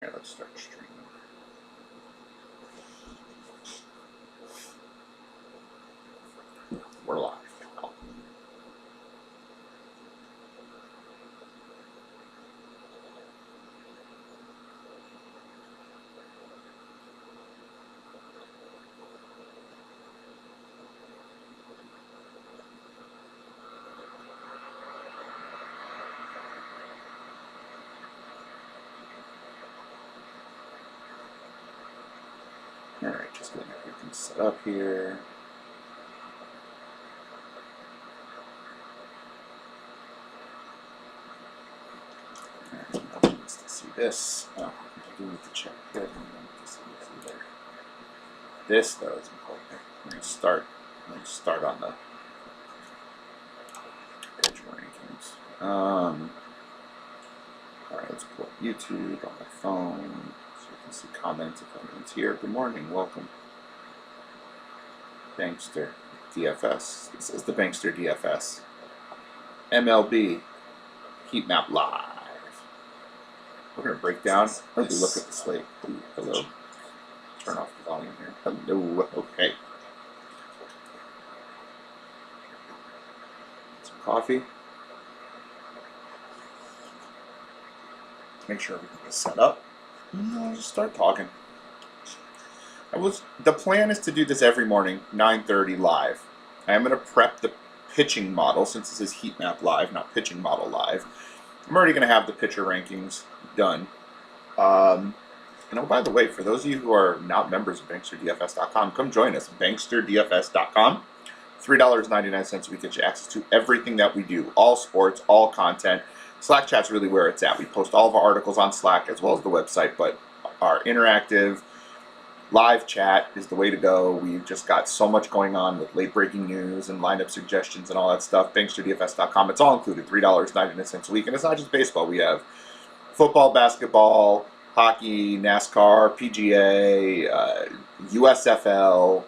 Here, let's start streaming. We're live. Alright, just getting everything set up here. Nobody needs to see this. Oh, I do need to check that. I don't need to see this either. This, though, is important. We're going to start on the pitch rankings. Alright, let's pull up YouTube on my phone so you can see comments if anyone's here. Good morning, welcome. Bankster DFS. This is the Bankster DFS. MLB Heat Map Live. We're going to break down. Let me look at the slate. Ooh, hello. Turn off the volume here. Hello. Okay. Some coffee. Make sure everything is set up. I'll just start talking. The plan is to do this every morning, 9:30 live. I am going to prep the pitching model since this is Heat Map Live, not pitching model live. I'm already going to have the pitcher rankings done. And oh, by the way, for those of you who are not members of BanksterDFS.com, come join us at BanksterDFS.com. $3.99 a week gets you access to everything that we do, all sports, all content. Slack chat's really where it's at. We post all of our articles on Slack as well as the website, but our interactive live chat is the way to go. We've just got so much going on with late breaking news and lineup suggestions and all that stuff. BanksterDFS.com. It's all included, $3.99 a week. And it's not just baseball. We have football, basketball, hockey, NASCAR, PGA, USFL.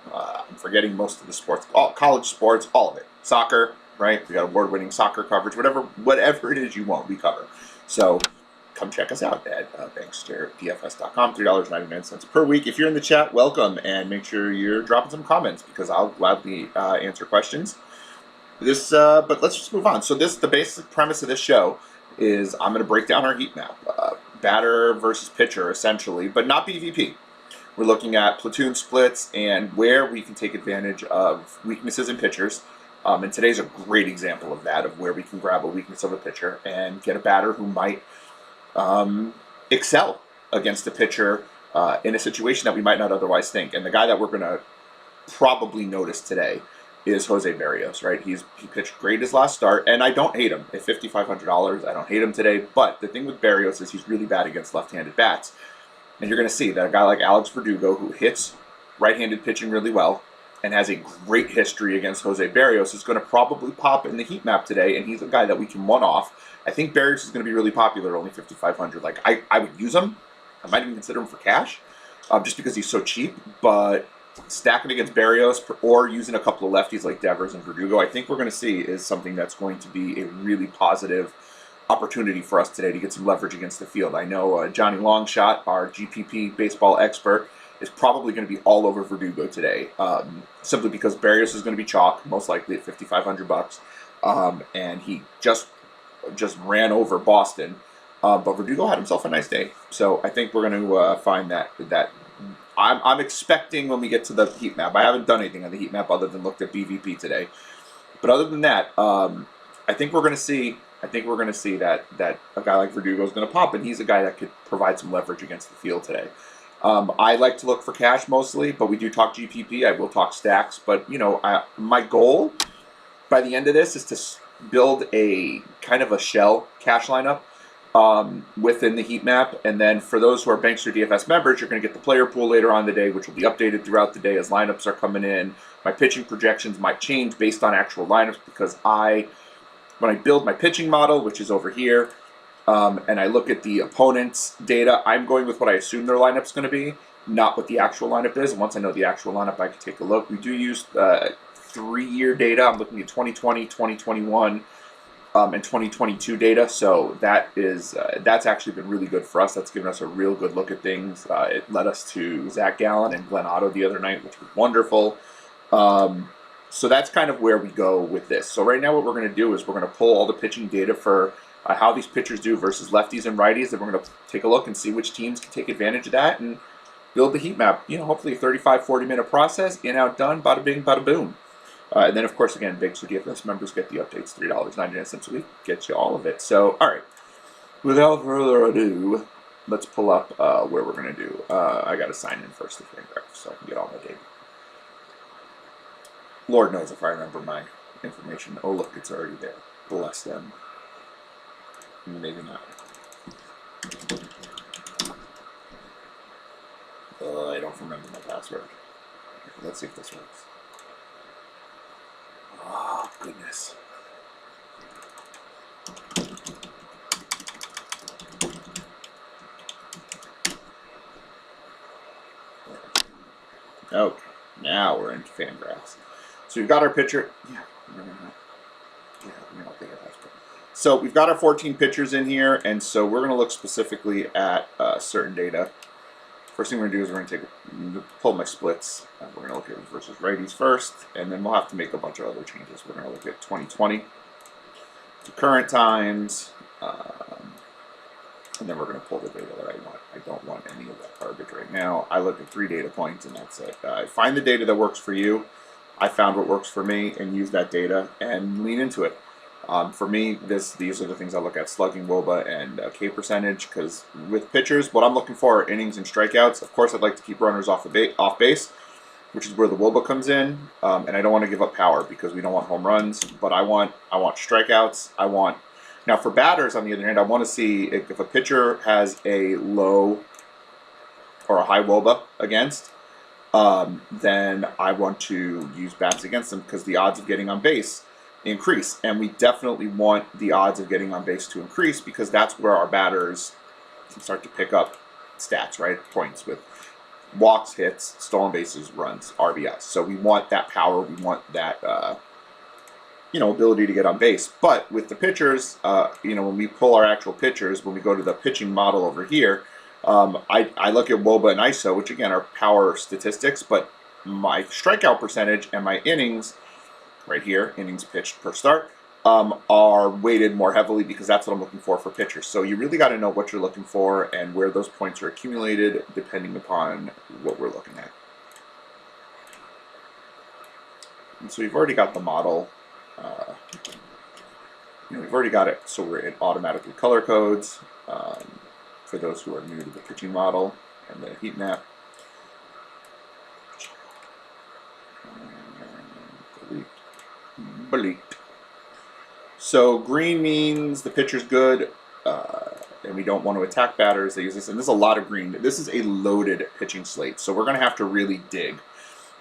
I'm forgetting most of the sports, college sports, all of it. Soccer, right? We got award-winning soccer coverage. Whatever it is you want, we cover. So come check us out at BanksterDFS.com. $3.99 per week. If you're in the chat, welcome, and make sure you're dropping some comments because I'll gladly answer questions. But let's just move on. So the basic premise of this show is I'm going to break down our heat map, batter versus pitcher essentially, but not BVP. We're looking at platoon splits and where we can take advantage of weaknesses in pitchers. And today's a great example of that, of where we can grab a weakness of a pitcher and get a batter who might excel against a pitcher in a situation that we might not otherwise think. And the guy that we're going to probably notice today is Jose Berrios, right? He pitched great his last start, and I don't hate him. At $5,500, I don't hate him today. But the thing with Berrios is he's really bad against left-handed bats. And you're going to see that a guy like Alex Verdugo, who hits right-handed pitching really well and has a great history against Jose Berrios, is going to probably pop in the heat map today, and he's a guy that we can one-off. I think Berrios is going to be really popular, only $5,500. Like, I would use him. I might even consider him for cash, just because he's so cheap. But stacking against Berrios or using a couple of lefties like Devers and Verdugo, I think we're going to see is something that's going to be a really positive opportunity for us today to get some leverage against the field. I know Johnny Longshot, our GPP baseball expert, is probably going to be all over Verdugo today, simply because Berrios is going to be chalk, most likely at $5,500, and he just ran over Boston. But Verdugo had himself a nice day, so I think we're going to find that I'm expecting when we get to the heat map. I haven't done anything on the heat map other than looked at BVP today, but other than that, I think we're going to see. that a guy like Verdugo is going to pop, and he's a guy that could provide some leverage against the field today. I like to look for cash mostly, but we do talk GPP. I will talk stacks, but my goal by the end of this is to build a kind of a shell cash lineup within the heat map, and then for those who are Bankster DFS members, you're going to get the player pool later on the day, which will be updated throughout the day as lineups are coming in. My pitching projections might change based on actual lineups because when I build my pitching model, which is over here, and I look at the opponent's data, I'm going with what I assume their lineup's going to be, not what the actual lineup is. And once I know the actual lineup, I can take a look. We do use 3-year data. I'm looking at 2020, 2021, and 2022 data. So that's actually been really good for us. That's given us a real good look at things. It led us to Zach Gallen and Glenn Otto the other night, which was wonderful. So that's kind of where we go with this. So right now what we're going to do is we're going to pull all the pitching data for how these pitchers do versus lefties and righties, and we're going to take a look and see which teams can take advantage of that and build the heat map. Hopefully a 35, 40-minute process, in, out, done, bada bing, bada boom. And then, of course, again, Bankster DFS members get the updates, $3.99 a week, gets you all of it. So, all right, without further ado, let's pull up where we're going to do. I got to sign in first to Fangraph so I can get all my data. Lord knows if I remember my information. Oh, look, it's already there. Bless them. Maybe not. I don't remember my password. Let's see if this works. Oh, goodness. Okay, now we're in Fangraphs. So we've got our pitcher. So we've got our 14 pitchers in here, and so we're going to look specifically at certain data. First thing we're going to do is we're going to pull my splits. We're going to look at versus righties first, and then we'll have to make a bunch of other changes. We're going to look at 2020 to current times, and then we're going to pull the data that I want. I don't want any of that garbage right now. I look at 3 data points, and that's it. Find the data that works for you. I found what works for me, and use that data and lean into it. For me, these are the things I look at: slugging, WOBA, and K percentage. Because with pitchers, what I'm looking for are innings and strikeouts. Of course, I'd like to keep runners off base, which is where the WOBA comes in. And I don't want to give up power because we don't want home runs. But I want strikeouts. Now for batters, on the other hand, I want to see if a pitcher has a low or a high WOBA against. Then I want to use bats against them because the odds of getting on base increase, and we definitely want the odds of getting on base to increase because that's where our batters can start to pick up stats, right? Points with walks, hits, stolen bases, runs, RBIs. So we want that power, we want that ability to get on base. But with the pitchers, when we pull our actual pitchers, when we go to the pitching model over here, I look at WOBA and ISO, which again are power statistics, but my strikeout percentage and my innings right here, innings pitched per start, are weighted more heavily because that's what I'm looking for pitchers. So you really got to know what you're looking for and where those points are accumulated depending upon what we're looking at. And so you've already got the model. We've already got it, so it automatically color codes for those who are new to the pitching model and the heat map. So green means the pitcher's good, and we don't want to attack batters. They use this, and there's a lot of green. This is a loaded pitching slate, so we're going to have to really dig.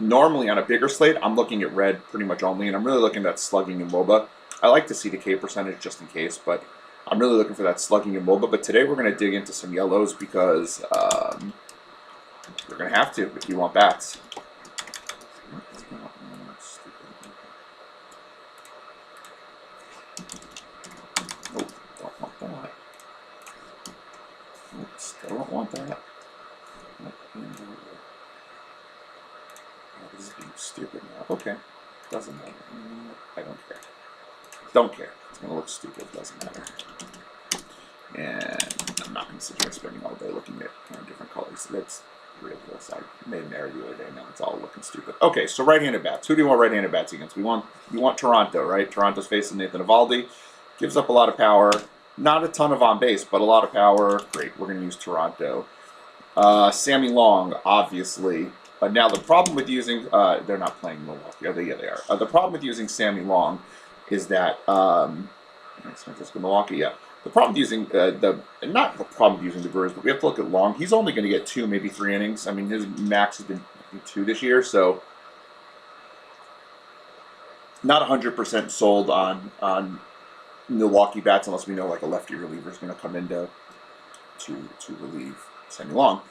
Normally on a bigger slate, I'm looking at red pretty much only, and I'm really looking at slugging and WOBA. I like to see the K percentage just in case, but I'm really looking for that slugging and WOBA. But today we're going to dig into some yellows because we're going to have to if you want bats. Still don't want that. This is being stupid now. Okay. Doesn't matter. I don't care. Don't care. It's going to look stupid. Doesn't matter. And I'm not going to sit here spending all day looking at different colors. That's ridiculous. I made an error the other day. Now it's all looking stupid. Okay, so right-handed bats. Who do you want right-handed bats against? We want Toronto, right? Toronto's facing Nathan Eovaldi. Gives up a lot of power. Not a ton of on base, but a lot of power. Great, we're going to use Toronto. Sammy Long, obviously. Now, the problem with using... they're not playing Milwaukee. Yeah, they are. The problem with using Sammy Long is that... San Francisco, Milwaukee, yeah. The problem with using... not the problem with using the Brewers, but we have to look at Long. He's only going to get 2, maybe 3 innings. I mean, his max has been 2 this year, so... Not 100% sold on Milwaukee bats unless we know like a lefty reliever is going to come in to relieve Sammy Long.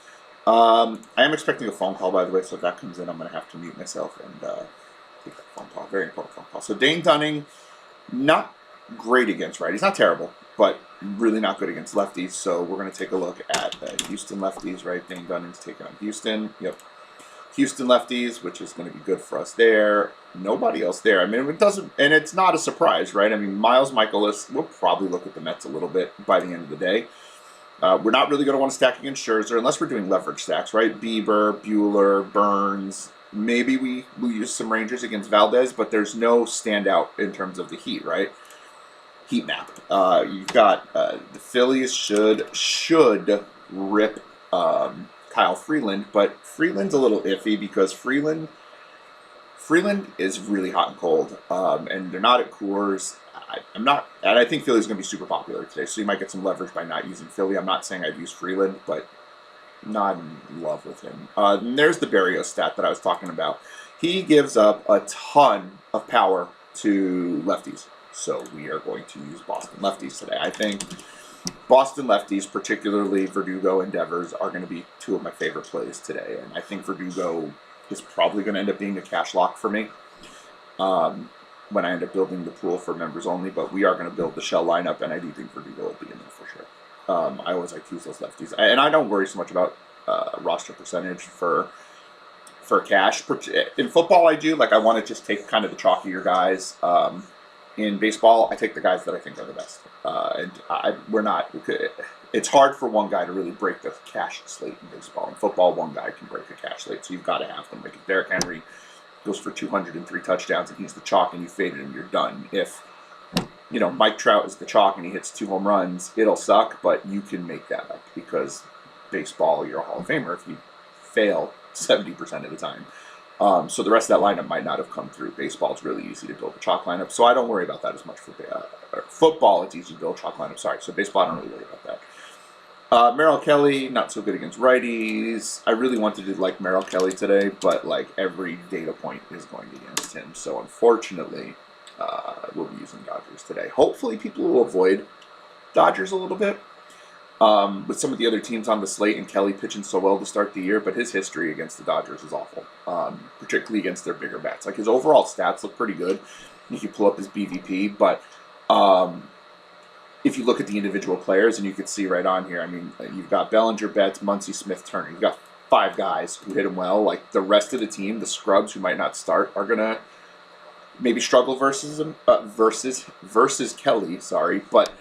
I am expecting a phone call, by the way, so if that comes in, I'm going to have to mute myself and take that phone call. Very important phone call. So Dane Dunning, not great against righties. Not terrible, but really not good against lefties. So we're going to take a look at Houston lefties, right? Dane Dunning's taking on Houston. Yep. Houston lefties, which is going to be good for us there. Nobody else there. I mean, it doesn't, and it's not a surprise, right? I mean, Miles Michaelis, we'll probably look at the Mets a little bit by the end of the day. We're not really going to want to stack against Scherzer unless we're doing leverage stacks, right? Bieber, Bueller, Burns. Maybe we use some Rangers against Valdez, but there's no standout in terms of the Heat, right? Heat map. You've got the Phillies should rip Kyle Freeland, but Freeland's a little iffy because Freeland is really hot and cold, and they're not at Coors. I'm not, and I think Philly's going to be super popular today, so you might get some leverage by not using Philly. I'm not saying I'd use Freeland, but not in love with him. And there's the Barrios stat that I was talking about. He gives up a ton of power to lefties, so we are going to use Boston lefties today. I think Boston lefties, particularly Verdugo and Devers, are going to be two of my favorite plays today, and I think Verdugo is probably going to end up being a cash lock for me when I end up building the pool for members only, but we are going to build the shell lineup, and I do think Verdugo will be in there for sure. I always like to use those lefties, and I don't worry so much about roster percentage for cash. In football, I do. Like, I want to just take kind of the chalkier guys. In baseball, I take the guys that I think are the best. It's hard for one guy to really break the cash slate in baseball. In football, one guy can break a cash slate, so you've got to have them. Like if Derrick Henry goes for 203 touchdowns and he's the chalk and you faded him, you're done. If Mike Trout is the chalk and he hits 2 home runs, it'll suck, but you can make that up because baseball, you're a Hall of Famer if you fail 70% of the time. So the rest of that lineup might not have come through. Baseball, it's really easy to build a chalk lineup, so I don't worry about that as much for football. It's easy to build a chalk lineup. Sorry, so baseball, I don't really worry about that. Merrill Kelly, not so good against righties. I really wanted to like Merrill Kelly today, but like every data point is going against him. So unfortunately, we'll be using Dodgers today. Hopefully, people will avoid Dodgers a little bit. With some of the other teams on the slate and Kelly pitching so well to start the year, but his history against the Dodgers is awful, particularly against their bigger bats. Like his overall stats look pretty good if you pull up his BVP, but if you look at the individual players, and you can see right on here, I mean, you've got Bellinger, Betts, Muncy, Smith, Turner. You've got 5 guys who hit him well. Like the rest of the team, the scrubs who might not start, are gonna maybe struggle versus him, versus Kelly. Sorry, but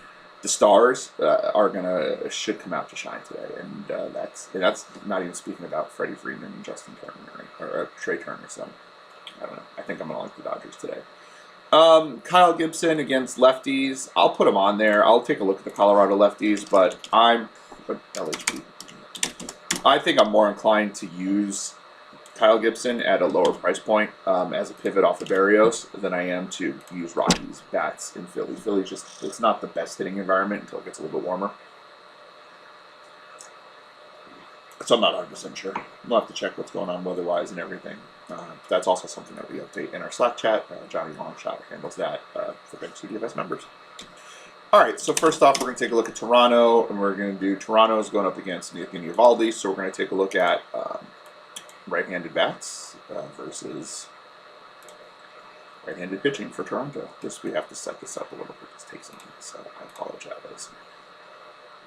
the stars should come out to shine today, and that's not even speaking about Freddie Freeman and Justin Turner or Trey Turner. So I don't know. I think I'm gonna like the Dodgers today. Kyle Gibson against lefties. I'll put him on there. I'll take a look at the Colorado lefties, but LHP. I think I'm more inclined to use Kyle Gibson at a lower price point as a pivot off the Barrios than I am to use Rockies bats in Philly. Philly it's not the best hitting environment until it gets a little bit warmer. So I'm not 100% sure. We'll have to check what's going on weather-wise and everything. That's also something that we update in our Slack chat. Johnny Longshot handles that for Bankster DFS members. All right, so first off, we're going to take a look at Toronto, and we're going to do Toronto's going up against Nathan Eovaldi. So we're going to take a look at right-handed bats versus right-handed pitching for Toronto. We have to set this up a little bit. This takes a minute, so I apologize.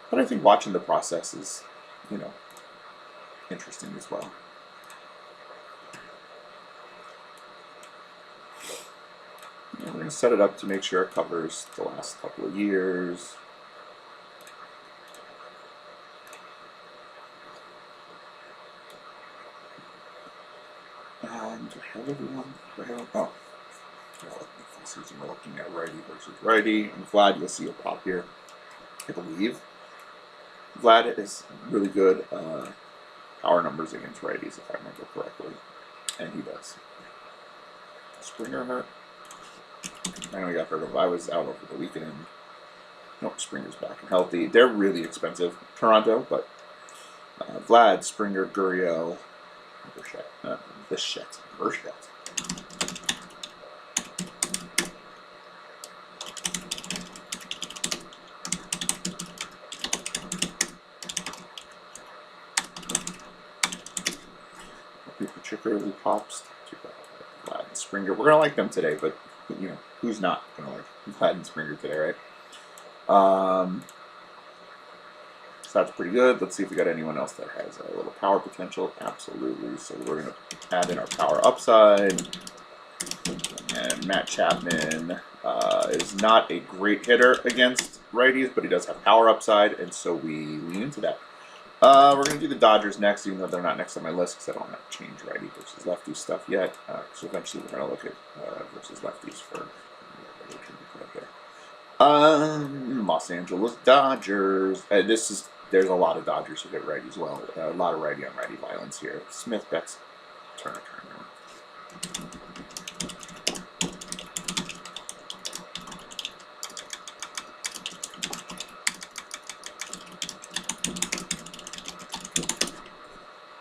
But I think watching the process is, interesting as well. And we're going to set it up to make sure it covers the last couple of years. And do I have everyone? Season we're looking at righty versus righty. And Vlad, you'll see a pop here, I believe. Vlad is really good power numbers against righties, if I remember correctly. And he does. Springer hurt. I know he got hurt. I was out over the weekend. Nope, Springer's back and healthy. They're really expensive, Toronto, but Vlad, Springer, Gurriel, Bichette. Particularly pops. Vlad and Springer. We're gonna like them today, but Who's not gonna like Gladden Springer today, right? So that's pretty good. Let's see if we got anyone else that has a little power potential. Absolutely. So we're gonna add in our power upside. And Matt Chapman is not a great hitter against righties, but he does have power upside, and so we lean into that. We're going to do the Dodgers next, even though they're not next on my list, because I don't have to change righty versus lefty stuff yet. So eventually we're going to look at versus lefties for Los Angeles Dodgers. There's a lot of Dodgers who get righty as well. A lot of righty on righty violence here. Smith, Betts, Turner.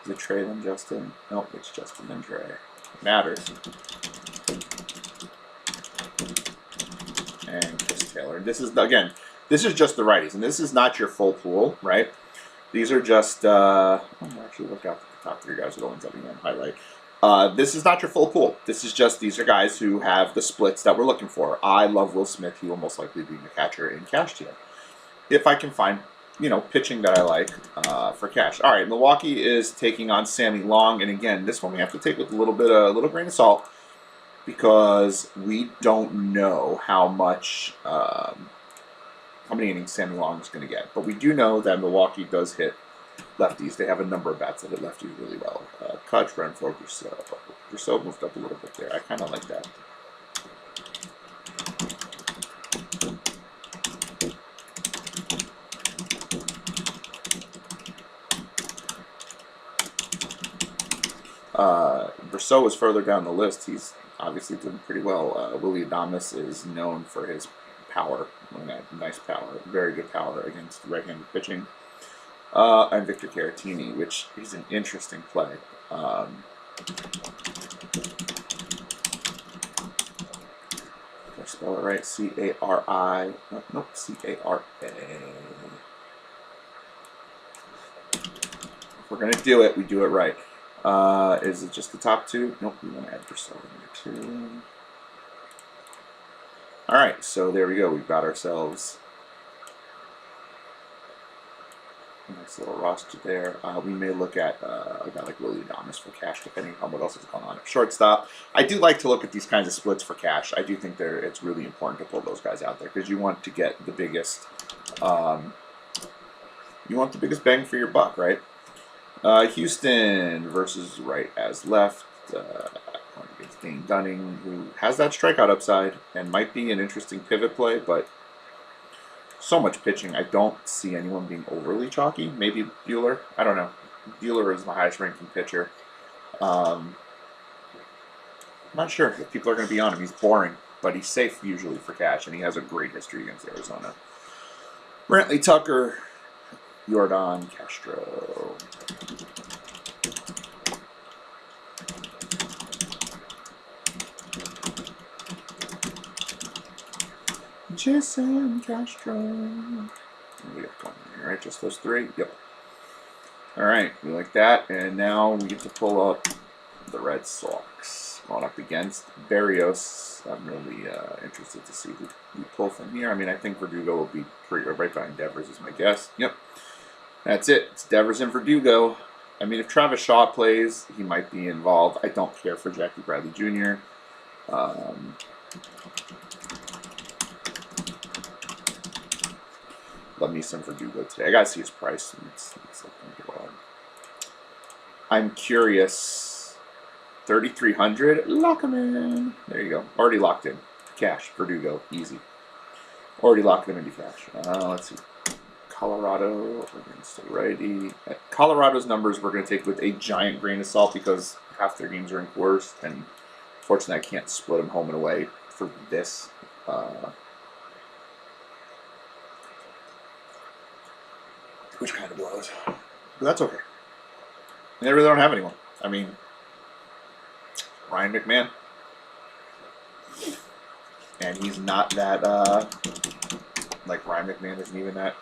Is it Trey then Justin? Nope, it's Justin then Trey. It matters. And Chris Taylor. This is just the righties, and this is not your full pool, right? These are just actually look out the top three guys are the ones that we want to highlight. This is not your full pool. This is just these are guys who have the splits that we're looking for. I love Will Smith. He will most likely be the catcher in cash today, if I can find pitching that I like for cash. All right, Milwaukee is taking on Sammy Long, and again, this one we have to take with a little grain of salt because we don't know how many innings Sammy Long is going to get, but we do know that Milwaukee does hit lefties. They have a number of bats that hit lefties really well. Kutch, Renfroe, Brousseau moved up a little bit there. I kind of like that. Brousseau is further down the list. He's obviously doing pretty well. Willie Adames is known for his power, nice power, very good power against right-handed pitching. And Victor Caratini, which is an interesting play. Did I spell it right? C-A-R-I. Nope, C-A-R-A. If we're going to do it, we do it right. Is it just the top two? Nope, we want to add Brousseau in there too. Alright, so there we go. We've got ourselves a nice little roster there. We may look at a guy like Willie Adames for cash, depending on what else is going on at shortstop. I do like to look at these kinds of splits for cash. I do think it's really important to pull those guys out there because you want to get the biggest bang for your buck, right? Houston versus right as left. Against Dane Dunning, who has that strikeout upside and might be an interesting pivot play, but so much pitching. I don't see anyone being overly chalky. Maybe Buehler. I don't know. Buehler is the highest ranking pitcher. I'm not sure if people are going to be on him. He's boring, but he's safe usually for cash, and he has a great history against Arizona. Brantley Tucker, Jordan Castro. Jason Castro. We got one here, right? Just those three? Yep. Alright, we like that. And now we get to pull up the Red Sox. Going up against Berrios. I'm really interested to see who we pull from here. I mean, I think Verdugo will be right behind Devers is my guess. Yep. That's it. It's Devers and Verdugo. I mean, if Travis Shaw plays, he might be involved. I don't care for Jackie Bradley Jr. Love me some Verdugo today. I gotta see his price. I'm curious. 3,300. Lock him in. There you go. Already locked in. Cash. Verdugo. Easy. Already locked him into cash. Let's see. Colorado against the righty. Colorado's numbers we're going to take with a giant grain of salt because half their games are in Coors, and fortunately I can't split them home and away for this. Which kind of blows. But that's okay. They really don't have anyone. I mean, Ryan McMahon. And he's not that, like Ryan McMahon isn't even that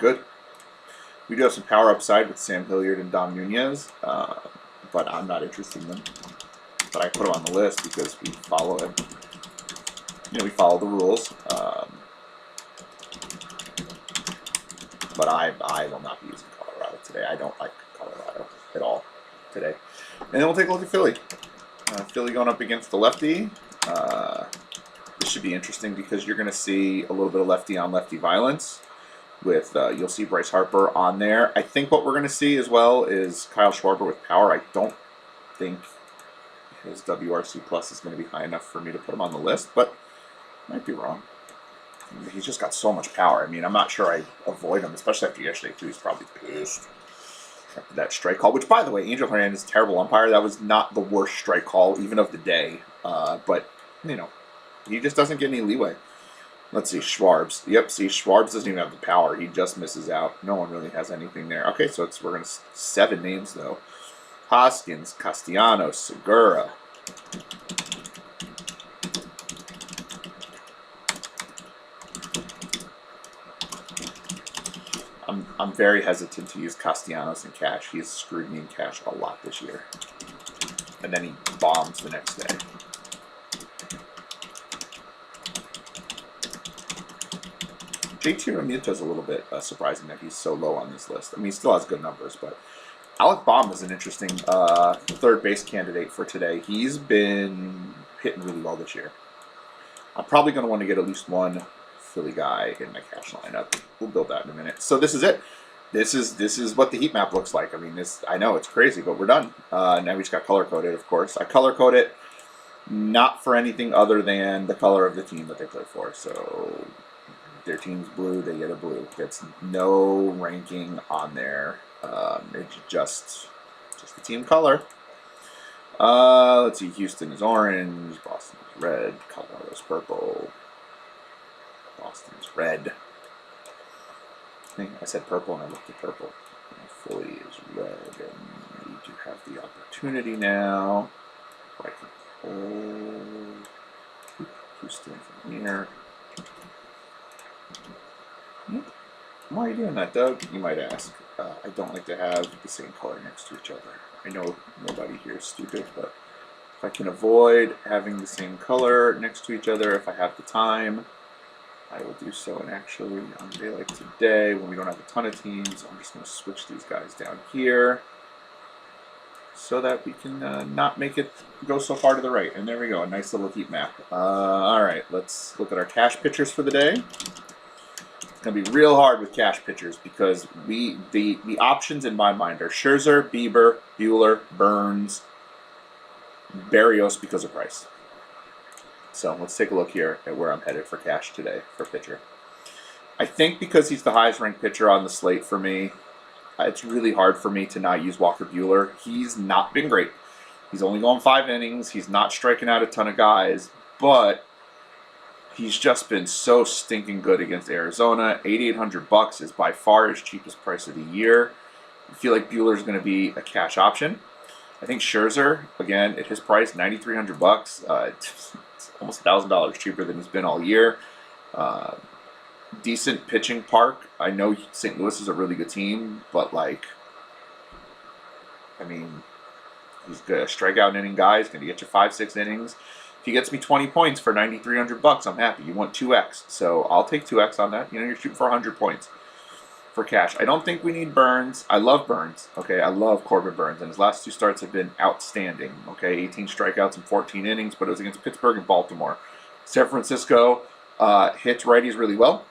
good. We do have some power upside with Sam Hilliard and Dom Nunez, but I'm not interested in them. but I put him on the list because we follow him. You know, we follow the rules. But I will not be using Colorado today. I don't like Colorado at all today. And then we'll take a look at Philly. Philly going up against the lefty. This should be interesting because you're going to see a little bit of lefty on lefty violence. With you'll see Bryce Harper on there. I think what we're going to see as well is Kyle Schwarber with power. I don't think his WRC plus is going to be high enough for me to put him on the list, but I might be wrong. He's just got so much power. I mean, I'm not sure I avoid him, especially after yesterday, too. He's probably pissed after that strike call, which, by the way, Angel Hernandez is a terrible umpire. That was not the worst strike call, even of the day. But, you know, he just doesn't get any leeway. Let's see, Schwarbs. Yep, see, Schwarbs doesn't even have the power. He just misses out. No one really has anything there. Okay, so we're going to 7 names, though. Hoskins, Castellanos, Segura. I'm very hesitant to use Castellanos in cash. He's screwed me in cash a lot this year. And then he bombs the next day. JT Realmuto is a little bit surprising that he's so low on this list. I mean, he still has good numbers, but Alec Baum is an interesting third base candidate for today. He's been hitting really well this year. I'm probably going to want to get at least one Philly guy in my cash lineup. We'll build that in a minute. So this is it. This is what the heat map looks like. I mean, I know it's crazy, but we're done. Now we just got color coded, of course. I color code it not for anything other than the color of the team that they play for. So their team's blue, they get a blue. It's no ranking on there. It's just the team color. Let's see. Houston is orange. Boston is red. Colorado's purple. Boston's red. I said purple and I looked at purple. And Philly is red, and we do have the opportunity now. I can pull Houston from here. Why are you doing that, Doug? You might ask. I don't like to have the same color next to each other. I know nobody here is stupid, but if I can avoid having the same color next to each other, if I have the time, I will do so. And actually, on a day like today, when we don't have a ton of teams, I'm just going to switch these guys down here so that we can not make it go so far to the right. And there we go, a nice little heat map. All right, let's look at our cash pitchers for the day. It's going to be real hard with cash pitchers because the options in my mind are Scherzer, Bieber, Buehler, Burns, Berrios because of price. So let's take a look here at where I'm headed for cash today for pitcher. I think because he's the highest ranked pitcher on the slate for me, it's really hard for me to not use Walker Buehler. He's not been great. He's only going 5 innings. He's not striking out a ton of guys, but he's just been so stinking good against Arizona. $8,800 is by far his cheapest price of the year. I feel like Buehler's going to be a cash option. I think Scherzer, again, at his price, $9,300. It's almost $1,000 cheaper than he's been all year. Decent pitching park. I know St. Louis is a really good team, but I mean, he's a strikeout inning guy. He's going to get you 5-6 innings. If he gets me 20 points for $9,300, I'm happy. You want 2x, so I'll take 2x on that. You know, you're shooting for 100 points for cash. I don't think we need Burns. I love Burns. Okay, I love Corbin Burns, and his last 2 starts have been outstanding. Okay, 18 strikeouts in 14 innings, but it was against Pittsburgh and Baltimore. San Francisco hits righties really well.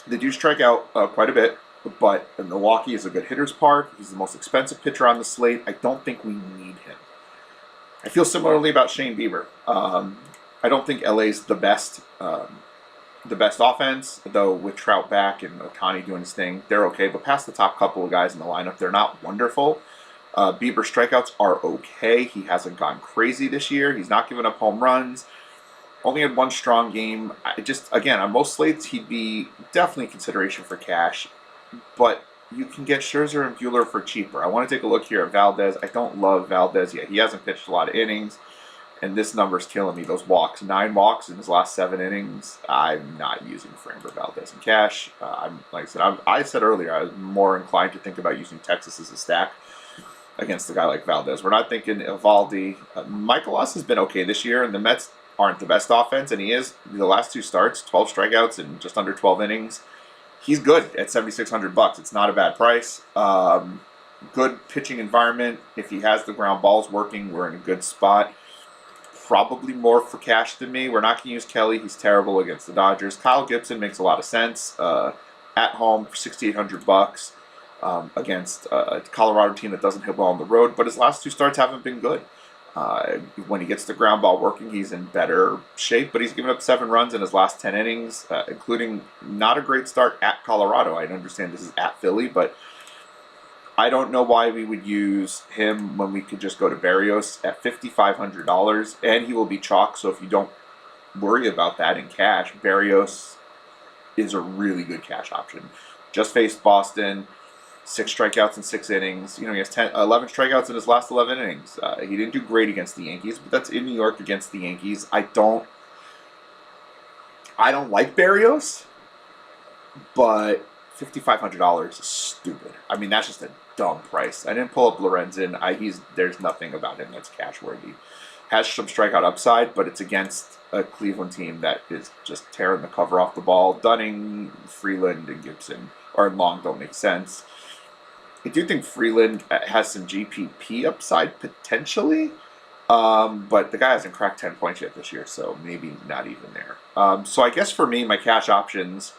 They do strike out quite a bit, but Milwaukee is a good hitter's park. He's the most expensive pitcher on the slate. I don't think we need him. I feel similarly about Shane Bieber. I don't think LA's the best offense, though with Trout back and Ohtani doing his thing, they're okay. But past the top couple of guys in the lineup, they're not wonderful. Bieber's strikeouts are okay. He hasn't gone crazy this year. He's not giving up home runs. Only had 1 strong game. Again, on most slates, he'd be definitely a consideration for cash. But you can get Scherzer and Buehler for cheaper. I want to take a look here at Valdez. I don't love Valdez yet. He hasn't pitched a lot of innings. And this number's killing me. Those walks, 9 walks in his last 7 innings. I'm not using Framber Valdez in cash. Like I said earlier, I was more inclined to think about using Texas as a stack. against a guy like Valdez. We're not thinking Evaldi. Michaelos has been okay this year, and the Mets aren't the best offense, and he is. The last 2 starts, 12 strikeouts in just under 12 innings. He's good at $7,600. It's not a bad price. Good pitching environment. If he has the ground balls working, we're in a good spot. Probably more for cash than me. We're not going to use Kelly. He's terrible against the Dodgers. Kyle Gibson makes a lot of sense. At home for $6,800 against a Colorado team that doesn't hit well on the road, but his last 2 starts haven't been good. When he gets the ground ball working, he's in better shape, but he's given up 7 runs in his last 10 innings, including not a great start at Colorado. I understand this is at Philly, but I don't know why we would use him when we could just go to Berrios at $5,500, and he will be chalk, so if you don't worry about that in cash, Berrios is a really good cash option. Just faced Boston, 6 strikeouts in 6 innings. You know, he has 11 strikeouts in his last 11 innings. He didn't do great against the Yankees, but that's in New York against the Yankees. I don't like Berrios, but $5,500 is stupid. I mean, that's just a dumb price. I didn't pull up Lorenzen. There's nothing about him that's cash worthy. Has some strikeout upside, but it's against a Cleveland team that is just tearing the cover off the ball. Dunning, Freeland, and Gibson or Long don't make sense. I do think Freeland has some GPP upside potentially, but the guy hasn't cracked 10 points yet this year, so maybe not even there. So I guess for me, my cash options,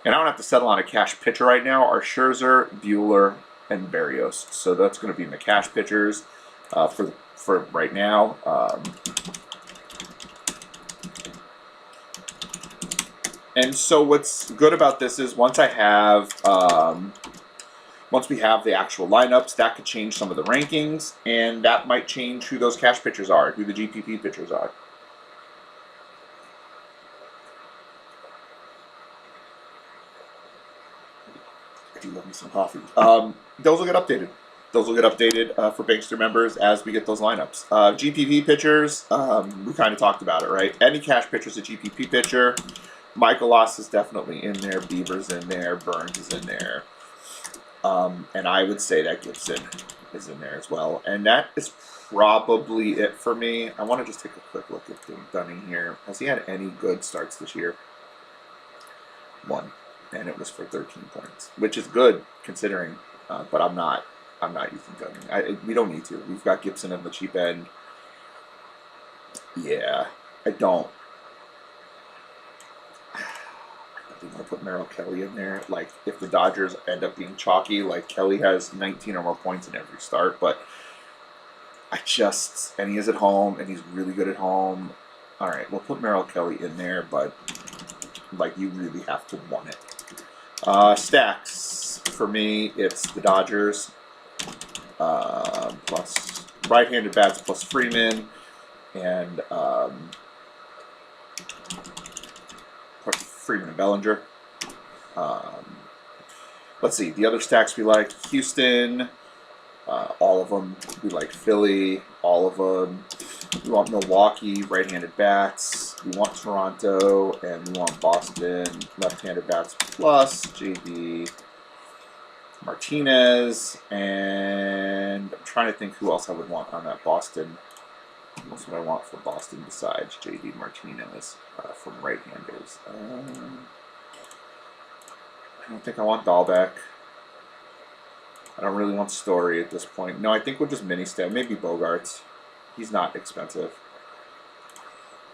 and I don't have to settle on a cash pitcher right now, are Scherzer, Buehler, and Berrios. So that's going to be my cash pitchers for right now. And so what's good about this is once we have the actual lineups, that could change some of the rankings, and that might change who those cash pitchers are, who the GPP pitchers are. I do love me some coffee. Those will get updated. Those will get updated for Bankster members as we get those lineups. GPP pitchers, we kind of talked about it, right? Any cash pitcher is a GPP pitcher. Michaelos is definitely in there. Bieber's in there. Burns is in there. And I would say that Gibson is in there as well. And that is probably it for me. I want to just take a quick look at Dunning here. Has he had any good starts this year? 1. And it was for 13 points, which is good considering. But I'm not using Dunning. We don't need to. We've got Gibson on the cheap end. Yeah, I don't. I want to put Merrill Kelly in there. Like, if the Dodgers end up being chalky, like Kelly has 19 or more points in every start, but and he is at home, and he's really good at home. All right, we'll put Merrill Kelly in there, but like, you really have to want it. Stacks for me, it's the Dodgers plus right-handed bats plus Freeman, and Freeman and Bellinger. Let's see, the other stacks we like: Houston, all of them. We like Philly, all of them. We want Milwaukee, right-handed bats. We want Toronto, and we want Boston, left-handed bats plus JD Martinez. And I'm trying to think who else I would want on that Boston. Who else would I want for Boston besides JD Martinez from right-handers? I don't think I want Dahlbeck. I don't really want Story at this point. No, I think we'll just mini-stab. Maybe Bogarts. He's not expensive.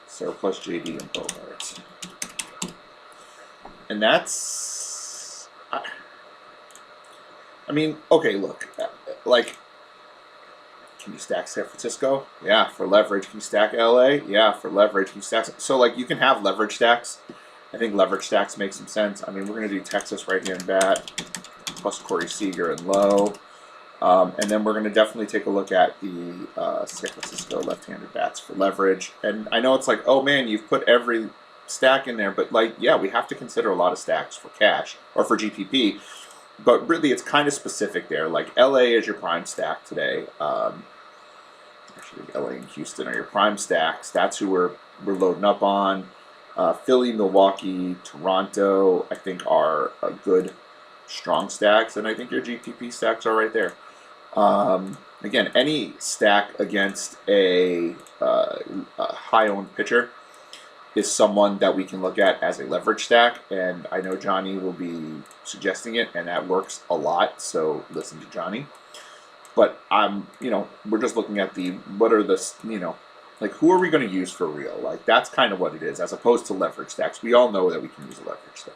Surplus JD and Bogarts. And that's... I mean, okay, look. Like, can you stack San Francisco? Yeah, for leverage. Can you stack LA? Yeah, for leverage. Can you stack... So, like, you can have leverage stacks. I think leverage stacks make some sense. I mean, we're going to do Texas right-hand bat plus Corey Seager and Lowe. And then we're going to definitely take a look at the San Francisco left-handed bats for leverage. And I know it's like, oh man, you've put every stack in there, but like, yeah, we have to consider a lot of stacks for cash or for GPP. But really, it's kind of specific there. Like LA is your prime stack today. Actually, LA and Houston are your prime stacks. That's who we're loading up on. Philly, Milwaukee, Toronto, I think are a good strong stacks, and I think your GPP stacks are right there. again, any stack against a high-owned pitcher is someone that we can look at as a leverage stack, and I know Johnny will be suggesting it, and that works a lot, so listen to Johnny. But we're just looking at what are the, like, who are we going to use for real? Like, that's kind of what it is, as opposed to leverage stacks. We all know that we can use a leverage stack.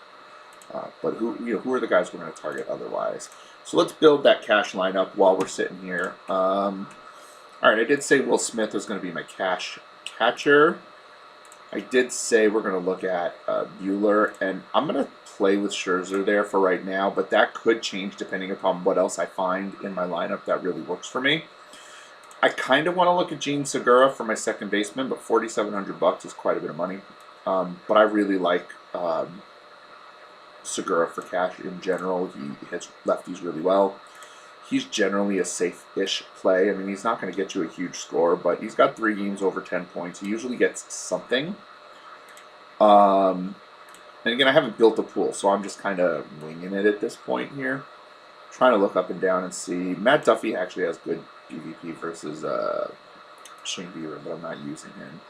But who are the guys we're going to target otherwise? So let's build that cash lineup while we're sitting here. All right, I did say Will Smith was going to be my cash catcher. I did say we're going to look at Bueller, and I'm going to play with Scherzer there for right now, but that could change depending upon what else I find in my lineup that really works for me. I kind of want to look at Gene Segura for my second baseman, but $4,700 is quite a bit of money. But I really like Segura for cash in general. He hits lefties really well. He's generally a safe-ish play. I mean, he's not going to get you a huge score, but he's got 3 games over 10 points. He usually gets something. And again, I haven't built a pool, so I'm just kind of winging it at this point here. Trying to look up and down and see. Matt Duffy actually has good PvP versus Shane Bieber, but I'm not using him.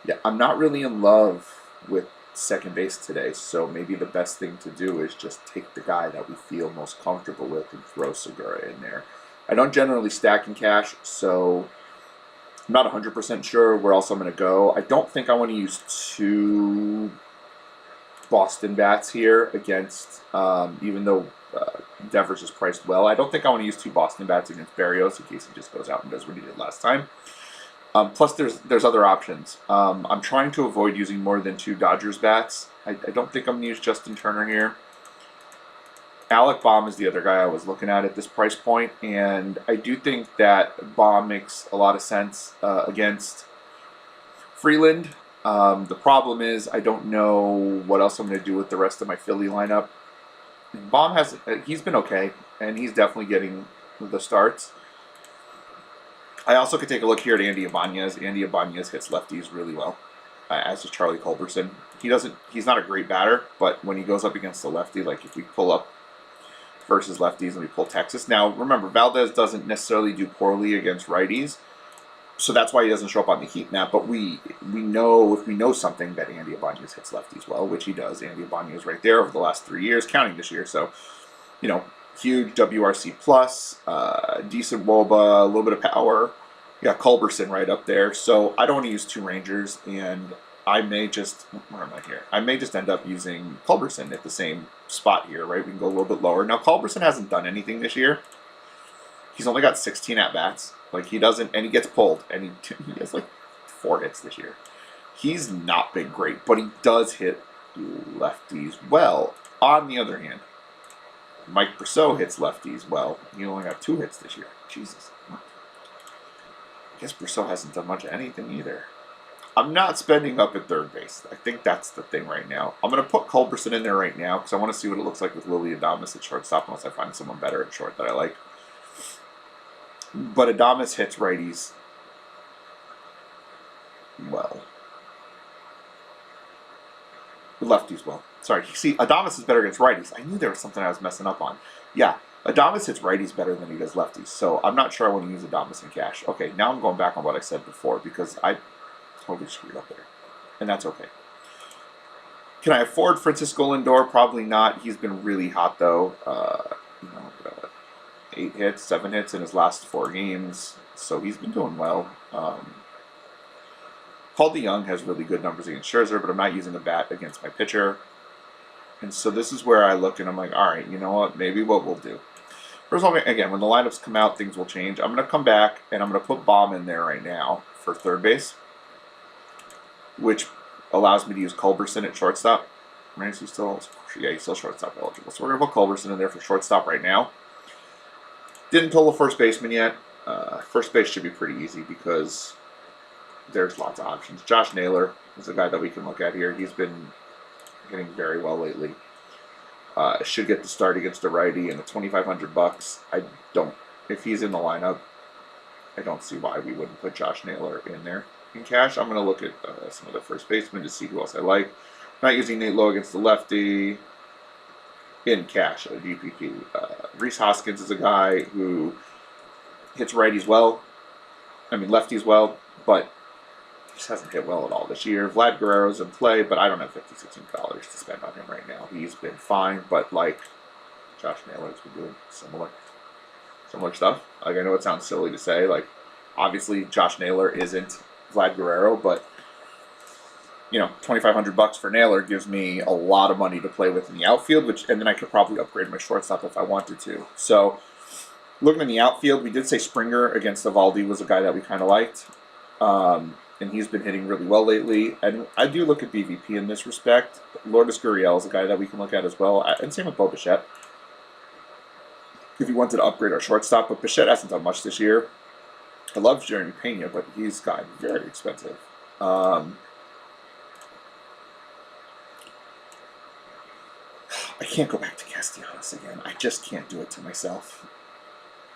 Yeah, I'm not really in love with second base today, so maybe the best thing to do is just take the guy that we feel most comfortable with and throw Segura in there. I don't generally stack in cash, so I'm not 100% sure where else I'm going to go. I don't think I want to use 2 Boston bats here against, even though Devers is priced well, I don't think I want to use 2 Boston bats against Berrios in case he just goes out and does what he did last time. Plus, there's other options. I'm trying to avoid using more than 2 Dodgers bats. I don't think I'm going to use Justin Turner here. Alec Baum is the other guy I was looking at this price point, and I do think that Baum makes a lot of sense against Freeland. The problem is I don't know what else I'm going to do with the rest of my Philly lineup. Baum he's been okay, and he's definitely getting the starts. I also could take a look here at Andy Ibanez. Andy Ibanez hits lefties really well, as does Charlie Culberson. He's not a great batter, but when he goes up against the lefty, like if we pull up versus lefties and we pull Texas. Now, remember, Valdez doesn't necessarily do poorly against righties, so that's why he doesn't show up on the Heat Map. But we know, if we know something, that Andy Ibanez hits lefties well, which he does. Andy Ibanez right there over the last 3 years, counting this year. So, huge WRC plus, decent WOBA, a little bit of power. Yeah, Culberson right up there. So I don't want to use 2 Rangers, and I may just, where am I here? I may just end up using Culberson at the same spot here, right? We can go a little bit lower. Now, Culberson hasn't done anything this year. He's only got 16 at-bats. Like, he doesn't, and he gets pulled, and he has like 4 hits this year. He's not been great, but he does hit lefties well. On the other hand, Mike Brosseau hits lefties well. He only got 2 hits this year. Jesus. I guess Brosseau hasn't done much of anything either. I'm not spending up at third base. I think that's the thing right now. I'm going to put Culberson in there right now because I want to see what it looks like with Willy Adames at shortstop unless I find someone better at short that I like. But Adames hits righties well. Lefties well. Sorry, see, Adames is better against righties. I knew there was something I was messing up on. Yeah, Adames hits righties better than he does lefties, so I'm not sure I want to use Adames in cash. Okay, now I'm going back on what I said before because I totally screwed up there, and that's okay. Can I afford Francisco Lindor? Probably not. He's been really hot, though. 8 hits, 7 hits in his last 4 games, so he's been doing well. Paul DeYoung has really good numbers against Scherzer, but I'm not using a bat against my pitcher. And so this is where I look and I'm like, all right, you know what? Maybe what we'll do. First of all, again, when the lineups come out, things will change. I'm going to come back and I'm going to put Baum in there right now for third base, which allows me to use Culberson at shortstop. Right? Is he still? Yeah, he's still shortstop eligible. So we're going to put Culberson in there for shortstop right now. Didn't pull a first baseman yet. First base should be pretty easy because there's lots of options. Josh Naylor is a guy that we can look at here. He's been hitting very well lately. Should get the start against a righty, and at $2,500, I don't. If he's in the lineup, I don't see why we wouldn't put Josh Naylor in there in cash. I'm going to look at some of the first basemen to see who else I like. Not using Nate Lowe against the lefty in cash at GPP. Rhys Hoskins is a guy who Hits righties well. I mean, lefties well, but just hasn't hit well at all this year. Vlad Guerrero's in play, but I don't have $56 to spend on him right now. He's been fine, but like Josh Naylor's been doing similar stuff. Like, I know it sounds silly to say, like, obviously Josh Naylor isn't Vlad Guerrero, but you know, $2,500 for Naylor gives me a lot of money to play with in the outfield, and then I could probably upgrade my shortstop if I wanted to. So, looking in the outfield, we did say Springer against Eovaldi was a guy that we kind of liked, and he's been hitting really well lately. And I do look at BVP in this respect. Lourdes Gurriel is a guy that we can look at as well, and same with Bo Bichette. If you wanted to upgrade our shortstop, but Bichette hasn't done much this year. I love Jeremy Pena, but he's gotten very expensive. I can't go back to Castellanos again. I just can't do it to myself.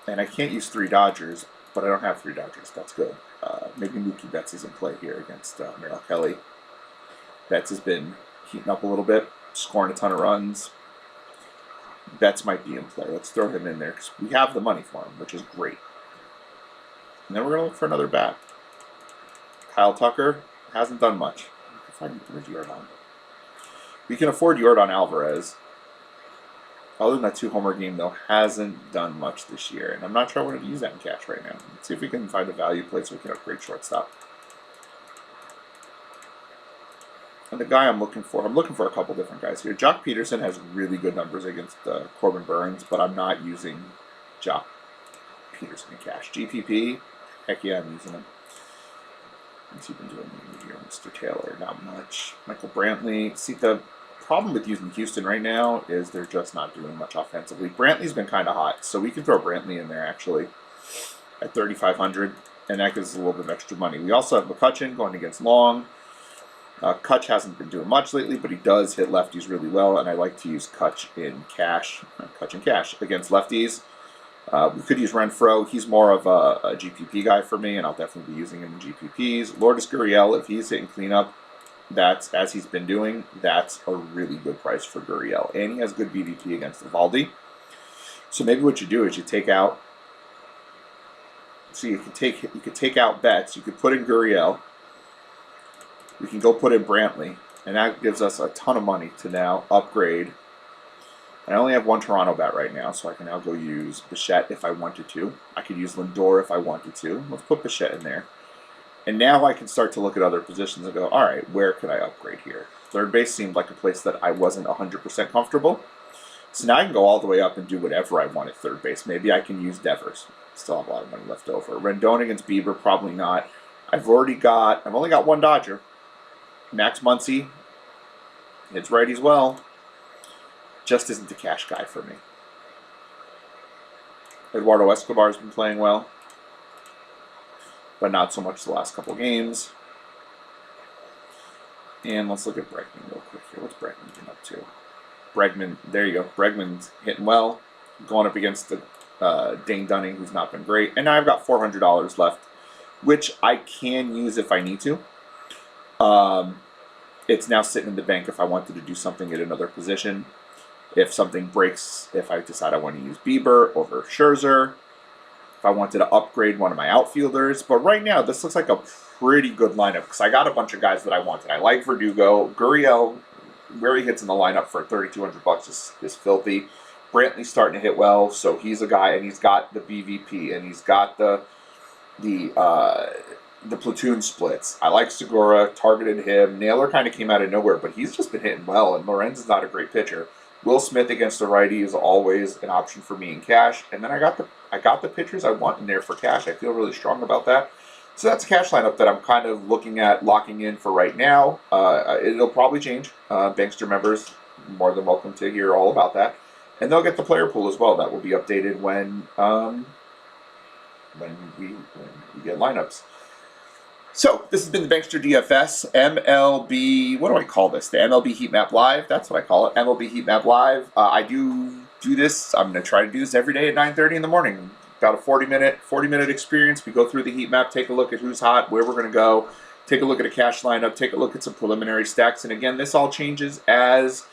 And I can't use 3 Dodgers, but I don't have 3 Dodgers. That's good. Maybe Mookie Betts is in play here against Merrill Kelly. Betts has been heating up a little bit, scoring a ton of runs. Betts might be in play. Let's throw him in there because we have the money for him, which is great. And then we're going to look for another bat. Kyle Tucker hasn't done much. We can afford Yordan Alvarez. Other than that 2-homer game, though, hasn't done much this year. And I'm not sure I want to use that in cash right now. Let's see if we can find a value play so we can upgrade shortstop. And the guy I'm looking for a couple different guys here. Jock Peterson has really good numbers against Corbin Burns, but I'm not using Jock Peterson in cash. GPP, heck yeah, I'm using him. What's he been doing here? Mr. Taylor, not much. Michael Brantley. See, the problem with using Houston right now is they're just not doing much offensively. Brantley's been kind of hot, so we can throw Brantley in there actually at $3,500, and that gives us a little bit of extra money. We also have McCutchen going against Long. Kutch hasn't been doing much lately, but he does hit lefties really well, and I like to use Kutch in cash against lefties. We could use Renfroe. He's more of a GPP guy for me, and I'll definitely be using him in GPPs. Lourdes Gurriel, if he's hitting cleanup, that's as he's been doing, that's a really good price for Gurriel. And he has good BVP against Eovaldi. So maybe what you do is you take out, so you could take out Betts, you could put in Gurriel, we can go put in Brantley, and that gives us a ton of money to now upgrade. I only have 1 Toronto bat right now, so I can now go use Bichette if I wanted to. I could use Lindor if I wanted to. Let's put Bichette in there. And now I can start to look at other positions and go, all right, where could I upgrade here? Third base seemed like a place that I wasn't 100% comfortable. So now I can go all the way up and do whatever I want at third base. Maybe I can use Devers. Still have a lot of money left over. Rendon against Bieber, probably not. I've only got 1 Dodger. Max Muncy hits righties well. Just isn't the cash guy for me. Eduardo Escobar's been playing well, but not so much the last couple games. And let's look at Bregman real quick here. What's Bregman been up to? Bregman, there you go. Bregman's hitting well, going up against the Dane Dunning, who's not been great. And now I've got $400 left, which I can use if I need to. It's now sitting in the bank if I wanted to do something at another position. If something breaks, if I decide I want to use Bieber over Scherzer, if I wanted to upgrade one of my outfielders. But right now, this looks like a pretty good lineup because I got a bunch of guys that I wanted. I like Verdugo. Gurriel, where he hits in the lineup for $3,200 is filthy. Brantley's starting to hit well, so he's a guy, and he's got the BVP, and he's got the platoon splits. I like Segura, targeted him. Naylor kind of came out of nowhere, but he's just been hitting well, and Lorenz is not a great pitcher. Will Smith against the righty is always an option for me in cash. And then I got the pitchers I want in there for cash. I feel really strong about that. So that's a cash lineup that I'm kind of looking at locking in for right now. It'll probably change. Bankster members, more than welcome to hear all about that. And they'll get the player pool as well. That will be updated when we get lineups. So, this has been the Bankster DFS, MLB, what do I call this? The MLB Heat Map Live, that's what I call it, MLB Heat Map Live. I do this, I'm going to try to do this every day at 9:30 in the morning. About a 40-minute experience. We go through the heat map, take a look at who's hot, where we're going to go, take a look at a cash lineup, take a look at some preliminary stacks. And again, this all changes as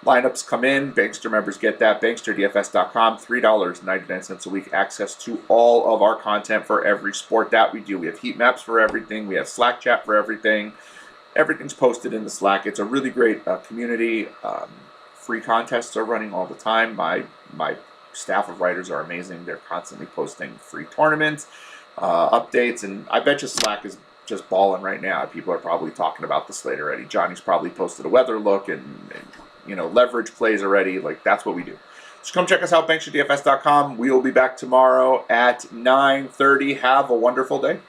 Lineups come in. Bankster members get that. BanksterDFS.com, $3.99 a week. Access to all of our content for every sport that we do. We have heat maps for everything. We have Slack chat for everything. Everything's posted in the Slack. It's a really great community. Free contests are running all the time. My staff of writers are amazing. They're constantly posting free tournaments, updates, and I bet you Slack is just balling right now. People are probably talking about the slate already. Johnny's probably posted a weather look and leverage plays already. Like, that's what we do. So come check us out, banksterdfs.com. We will be back tomorrow at 9:30. Have a wonderful day.